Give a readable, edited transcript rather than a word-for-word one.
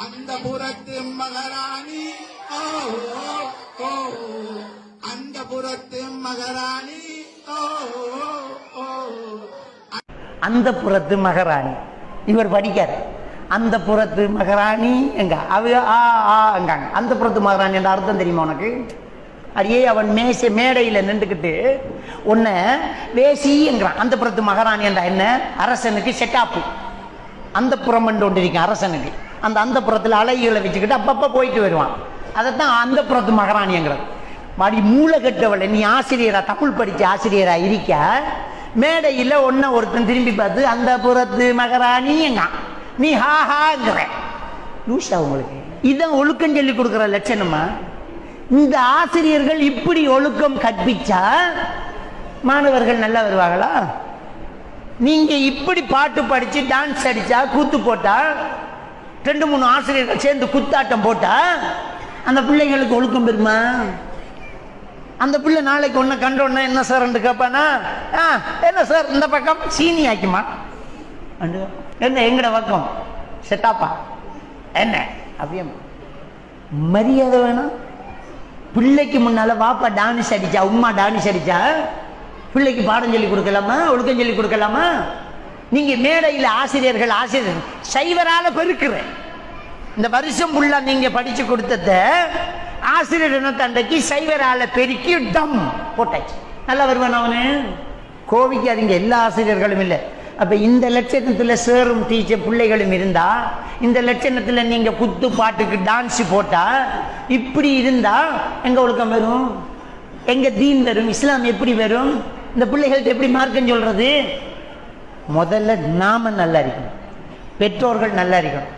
அந்த புறத்து மகாராணி ஓ ஓ அந்த புறத்து மகாராணி ஓ ஓ அந்த புறத்து மகாராணி இவர் படிக்கார். அந்த புறத்து மகாராணி எங்க அவ ஆங்காங்க. அந்த புறத்து மகாராணி என்ற அர்த்தம் தெரியுமா உனக்கு? அடியே அவன் மேடையில நின்றுக்கிட்டு உன்ன வேசிங்கிறான். அந்த புறத்து மகாராணி என்றா என்ன? அரசனுக்கு செட்டாப்பு. அந்த புறம் ஒன்று இருக்கும் அரசனுக்கு. அந்த புறத்தில் அழகிகளை வச்சுக்கிட்டு அப்பப்போ போயிட்டு வருவான். அதைத்தான் அந்த புறத்து மகாராணிங்கிறது. மடி மூளை கட்டவளை, நீ ஆசிரியரா, தமிழ் படித்த ஆசிரியரா இருக்க, மேடையில் ஒன்ன ஒருத்தன் திரும்பி பார்த்து அந்த புறத்து மகாராணிங்க நீ ஹாஹாங்கிற லூஷா. உங்களுக்கு இதான் ஒழுக்கம் சொல்லி கொடுக்குற லட்சணமா? இந்த ஆசிரியர்கள் இப்படி ஒழுக்கம் கற்பிச்சா மாணவர்கள் நல்லா வருவாங்களா? நீங்க இப்படி பாட்டு படிச்சு டான்ஸ் அடிச்சா, கூத்து போட்டா, 2-3 ஆசிரியர்கள் சேர்ந்து குத்தாட்டம் போட்டா அந்த பிள்ளைங்களுக்கு ஒழுக்கம் பெறுமா? அந்த பிள்ளை நாளைக்கு ஒன்று கண்டோன்னா என்ன சார் கேட்பானா? என்ன சார் இந்த பக்கம் சீனி ஆக்குமா? என்ன எங்கட பக்கம் செட்டாப்பா என்ன அப்படியே மரியாதை வேணும். பிள்ளைக்கு முன்னால வாப்பா டான்ஸ் அடிச்சா, உம்மா டான்ஸ் அடிச்சா பிள்ளைக்கு பாடம் சொல்லி கொடுக்கலாமா? ஒழுக்கம் சொல்லி கொடுக்கலாமா? நீங்க மேடையில் ஆசிரியர் சைவரால பெருக்குற இந்த வருஷம் ஃபுல்லா நீங்க படிச்சு கொடுத்தத ஆசிரியர் தண்டைக்கு சைவரால பெருக்கி டம் போட்டாச்சு. நல்லா வருவான் அவனு. கோவிக்காதீங்க, எல்லா ஆசிரியர்களும் இல்லை. அப்ப இந்த லட்சணத்துல சேரும் டீச்சர் பிள்ளைகளும் இருந்தா, இந்த லட்சணத்துல நீங்க குத்து பாட்டுக்கு டான்ஸ் போட்டா, இப்படி இருந்தா எங்க ஒழுக்கம் வரும்? எங்க தீன் வரும்? இஸ்லாம் எப்படி வரும்? இந்த பிள்ளைகள்ட்ட எப்படி மார்க்கம் சொல்றது? முதல்ல நாம நல்லா இருக்கணும், பெற்றோர்கள் நல்லா இருக்கணும்.